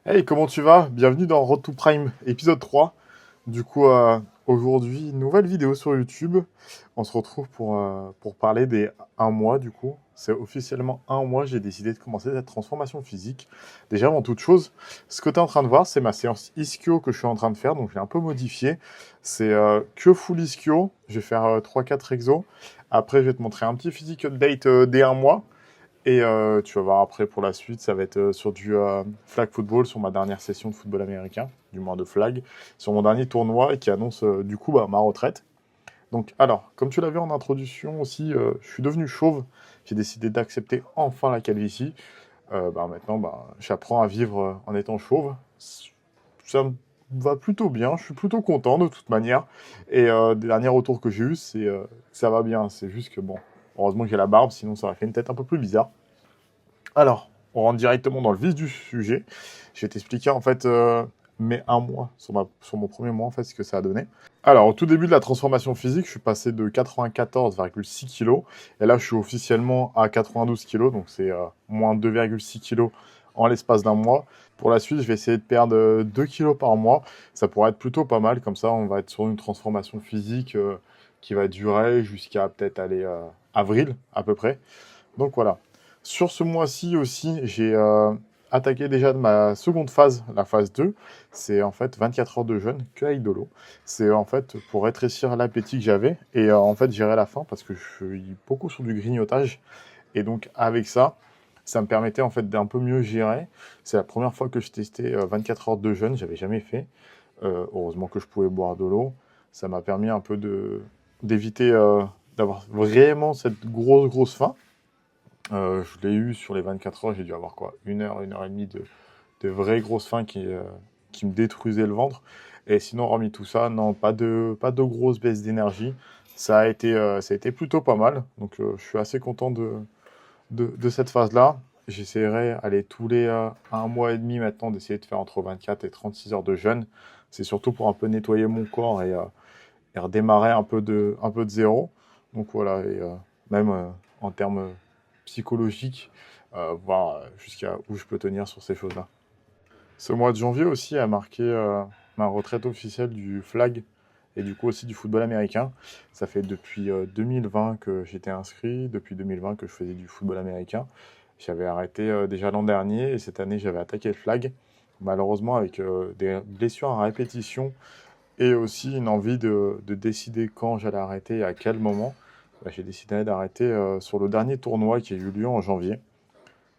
Hey, comment tu vas? Bienvenue dans Road to Prime, épisode 3. Du coup, aujourd'hui, nouvelle vidéo sur YouTube. On se retrouve pour parler des un mois, du coup. C'est officiellement un mois, j'ai décidé de commencer cette transformation physique. Déjà, avant toute chose, ce que tu es en train de voir, c'est ma séance ischio que je suis en train de faire. Donc, je l'ai un peu modifié. C'est que full ischio. Je vais faire 3-4 exos. Après, je vais te montrer un petit physique update des un mois. Et tu vas voir après pour la suite, ça va être sur du flag football, sur ma dernière session de football américain, du moins de flag, sur mon dernier tournoi et qui annonce du coup ma retraite. Donc alors, comme tu l'as vu en introduction aussi, je suis devenu chauve. J'ai décidé d'accepter enfin la calvitie. Maintenant, j'apprends à vivre en étant chauve. Ça me va plutôt bien, je suis plutôt content de toute manière. Et des derniers retours que j'ai eus, c'est que ça va bien. C'est juste que bon, heureusement que j'ai la barbe, sinon ça aurait fait une tête un peu plus bizarre. Alors, on rentre directement dans le vif du sujet. Je vais t'expliquer en fait mes un mois, sur mon premier mois en fait, ce que ça a donné. Alors, au tout début de la transformation physique, je suis passé de 94,6 kg et là je suis officiellement à 92 kg, donc c'est moins 2,6 kg en l'espace d'un mois. Pour la suite, je vais essayer de perdre 2 kg par mois. Ça pourrait être plutôt pas mal, comme ça on va être sur une transformation physique qui va durer jusqu'à peut-être aller avril à peu près. Donc voilà. Sur ce mois-ci aussi, j'ai attaqué déjà de ma seconde phase, la phase 2. C'est en fait 24 heures de jeûne que avec de l'eau. C'est en fait pour rétrécir l'appétit que j'avais et en fait gérer la faim parce que je suis beaucoup sur du grignotage. Et donc avec ça, ça me permettait en fait d'un peu mieux gérer. C'est la première fois que je testais 24 heures de jeûne, j'avais jamais fait. Heureusement que je pouvais boire de l'eau. Ça m'a permis un peu d'éviter d'avoir vraiment cette grosse faim. Je l'ai eu sur les 24 heures, j'ai dû avoir quoi, une heure et demie de vraie grosse faim qui me détruisait le ventre. Et sinon, hormis tout ça, non, pas de grosse baisse d'énergie. Ça a été plutôt pas mal. Donc, je suis assez content de cette phase-là. J'essaierai, aller tous les un mois et demi maintenant, d'essayer de faire entre 24 et 36 heures de jeûne. C'est surtout pour un peu nettoyer mon corps et redémarrer un peu de zéro. Donc voilà, et même en termes psychologiques, voir jusqu'à où je peux tenir sur ces choses-là. Ce mois de janvier aussi a marqué ma retraite officielle du flag et du coup aussi du football américain. Ça fait depuis 2020 que j'étais inscrit, depuis 2020 que je faisais du football américain. J'avais arrêté déjà l'an dernier et cette année j'avais attaqué le flag. Malheureusement avec des blessures à répétition et aussi une envie de décider quand j'allais arrêter et à quel moment, j'ai décidé d'arrêter sur le dernier tournoi qui a eu lieu en janvier.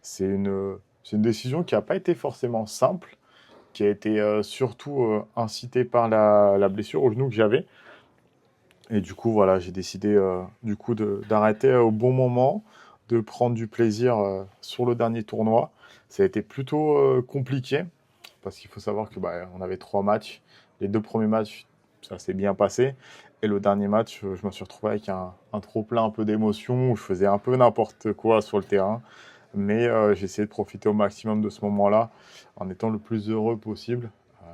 C'est une décision qui n'a pas été forcément simple, qui a été surtout incitée par la blessure au genou que j'avais. Et du coup, voilà, j'ai décidé du coup d'arrêter au bon moment, de prendre du plaisir sur le dernier tournoi. Ça a été plutôt compliqué parce qu'il faut savoir que on avait 3 matchs. Les 2 premiers matchs, ça s'est bien passé. Et le dernier match, je me suis retrouvé avec un trop-plein un peu d'émotions où je faisais un peu n'importe quoi sur le terrain. Mais j'ai essayé de profiter au maximum de ce moment-là en étant le plus heureux possible. Euh,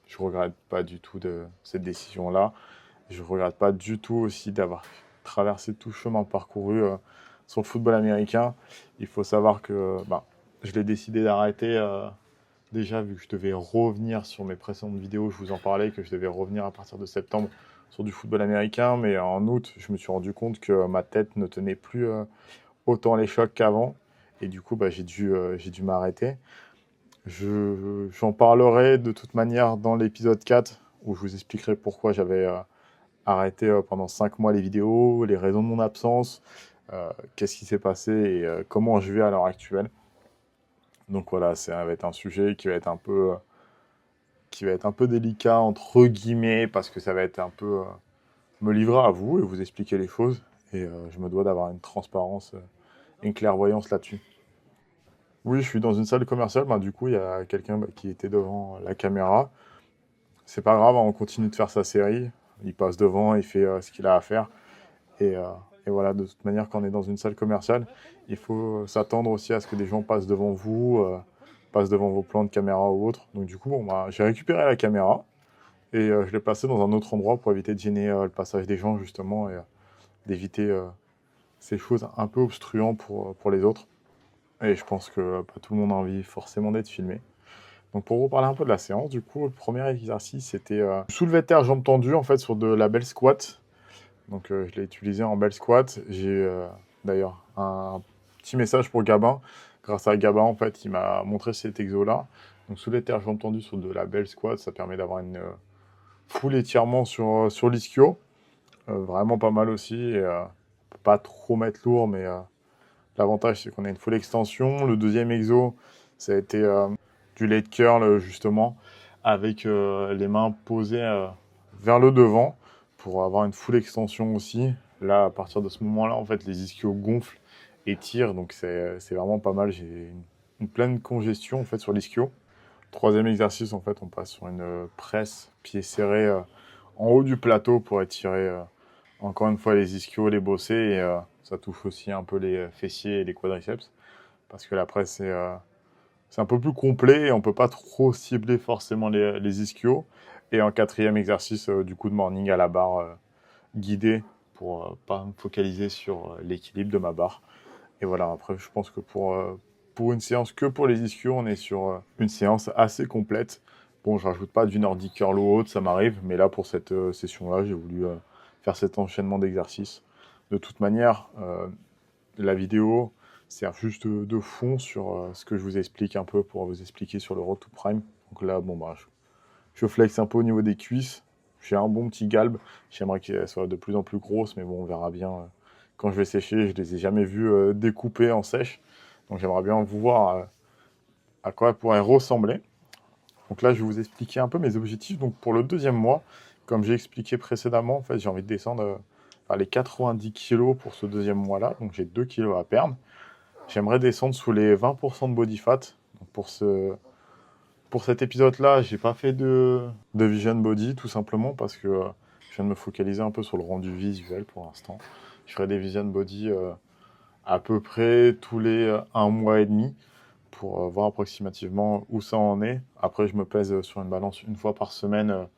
je ne regrette pas du tout de cette décision-là. Je ne regrette pas du tout aussi d'avoir traversé tout chemin parcouru sur le football américain. Il faut savoir que je l'ai décidé d'arrêter déjà vu que je devais revenir sur mes précédentes vidéos. Je vous en parlais que je devais revenir à partir de septembre sur du football américain. Mais en août, je me suis rendu compte que ma tête ne tenait plus autant les chocs qu'avant. Et du coup, j'ai dû m'arrêter. J'en parlerai de toute manière dans l'épisode 4 où je vous expliquerai pourquoi j'avais arrêté pendant 5 mois les vidéos, les raisons de mon absence, qu'est-ce qui s'est passé et comment je vais à l'heure actuelle. Donc voilà, ça va être un sujet qui va être un peu délicat entre guillemets parce que ça va être un peu me livrer à vous et vous expliquer les choses. Et je me dois d'avoir une transparence, une clairvoyance là-dessus. Oui, je suis dans une salle commerciale. Du coup, il y a quelqu'un qui était devant la caméra. C'est pas grave, hein, on continue de faire sa série. Il passe devant, il fait ce qu'il a à faire. Et, euh, et voilà, de toute manière, quand on est dans une salle commerciale, il faut s'attendre aussi à ce que des gens passent devant vous, passent devant vos plans de caméra ou autres. Donc du coup, j'ai récupéré la caméra et je l'ai placée dans un autre endroit pour éviter de gêner le passage des gens justement et d'éviter ces choses un peu obstruantes pour les autres. Et je pense que pas tout le monde a envie forcément d'être filmé. Donc pour vous parler un peu de la séance, du coup, le premier exercice, c'était soulevé de terre, jambes tendues, en fait, sur de la belle squat. Donc je l'ai utilisé en belle squat. J'ai d'ailleurs un petit message pour Gabin. Grâce à Gabin, en fait, il m'a montré cet exo-là. Donc soulevé de terre, jambes tendues sur de la belle squat, ça permet d'avoir une full étirement sur l'ischio. Vraiment pas mal aussi. Et, on peut pas trop mettre lourd, mais l'avantage, c'est qu'on a une full extension. Le deuxième exo, ça a été du lat curl, justement, avec les mains posées vers le devant pour avoir une full extension aussi. Là, à partir de ce moment-là, en fait, les ischios gonflent et tirent, donc c'est vraiment pas mal. J'ai une pleine congestion, en fait, sur l'ischio. Troisième exercice, en fait, on passe sur une presse pied serré en haut du plateau pour étirer encore une fois les ischios, les bossés, et ça touche aussi un peu les fessiers et les quadriceps, parce que la presse c'est un peu plus complet et on peut pas trop cibler forcément les ischios. Et en quatrième exercice, du coup de morning à la barre guidée pour pas me focaliser sur l'équilibre de ma barre. Et voilà, après je pense que pour une séance que pour les ischios, on est sur une séance assez complète. Bon, je rajoute pas du Nordic curl ou autre, ça m'arrive, mais là pour cette session-là, j'ai voulu faire cet enchaînement d'exercices. De toute manière, la vidéo sert juste de fond sur ce que je vous explique un peu pour vous expliquer sur le Road to Prime. Donc là, bon, bah, je flex un peu au niveau des cuisses. J'ai un bon petit galbe. J'aimerais qu'elle soit de plus en plus grosse, mais bon, on verra bien quand je vais sécher. Je les ai jamais vus découper en sèche. Donc j'aimerais bien voir à quoi elle pourrait ressembler. Donc là, je vais vous expliquer un peu mes objectifs. Donc pour le deuxième mois, comme j'ai expliqué précédemment, en fait, j'ai envie de descendre vers les 90 kg pour ce deuxième mois-là. Donc j'ai 2 kg à perdre. J'aimerais descendre sous les 20% de body fat. Donc pour cet épisode-là, j'ai pas fait de vision body, tout simplement parce que je viens de me focaliser un peu sur le rendu visuel pour l'instant. Je ferai des vision body à peu près tous les 1 mois et demi pour voir approximativement où ça en est. Après, je me pèse sur une balance une fois par semaine,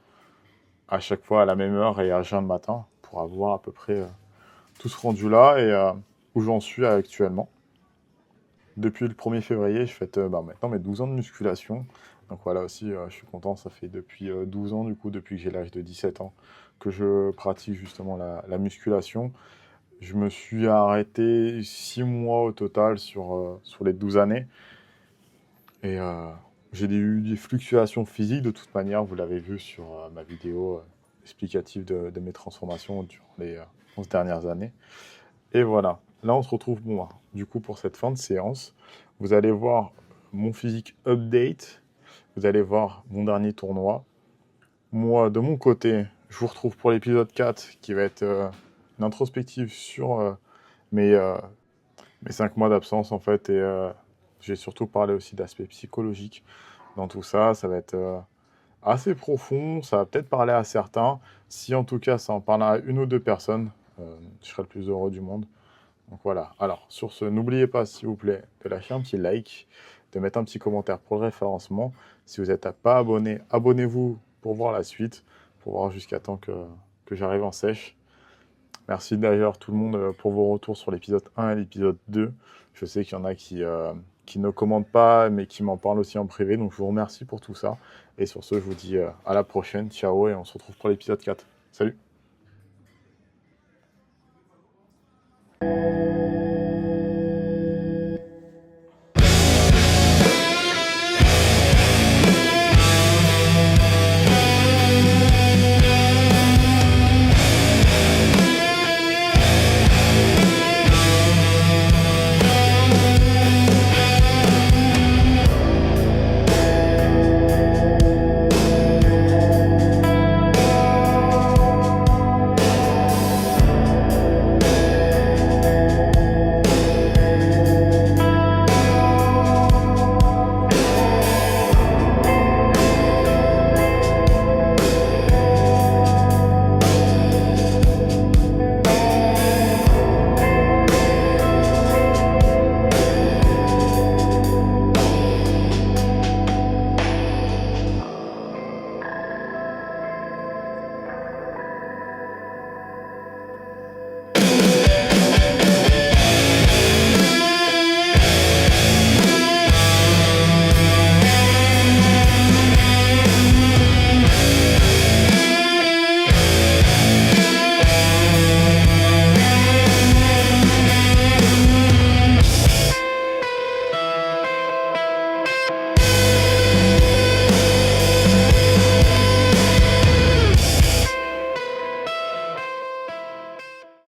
à chaque fois à la même heure et à jeun le matin, pour avoir à peu près tout ce rendu-là et où j'en suis actuellement. Depuis le 1er février, je fête maintenant mes 12 ans de musculation. Donc voilà aussi, je suis content, ça fait depuis 12 ans, du coup, depuis que j'ai l'âge de 17 ans, que je pratique justement la musculation. Je me suis arrêté 6 mois au total sur les 12 années. Et j'ai eu des fluctuations physiques de toute manière, vous l'avez vu sur ma vidéo explicative de mes transformations durant les 11 dernières années. Et voilà, là on se retrouve bon, du coup pour cette fin de séance. Vous allez voir mon physique update, vous allez voir mon dernier tournoi. Moi, de mon côté, je vous retrouve pour l'épisode 4 qui va être une introspective sur mes, euh, mes 5 mois d'absence en fait. Et j'ai surtout parlé aussi d'aspect psychologique dans tout ça. Ça va être assez profond, ça va peut-être parler à certains. Si en tout cas ça en parle à une ou deux personnes, je serai le plus heureux du monde. Donc voilà. Alors, sur ce, n'oubliez pas, s'il vous plaît, de lâcher un petit like, de mettre un petit commentaire pour le référencement. Si vous n'êtes pas abonné, abonnez-vous pour voir la suite, pour voir jusqu'à temps que j'arrive en sèche. Merci d'ailleurs tout le monde pour vos retours sur l'épisode 1 et l'épisode 2. Je sais qu'il y en a qui ne commentent pas, mais qui m'en parlent aussi en privé. Donc je vous remercie pour tout ça. Et sur ce, je vous dis à la prochaine. Ciao et on se retrouve pour l'épisode 4. Salut!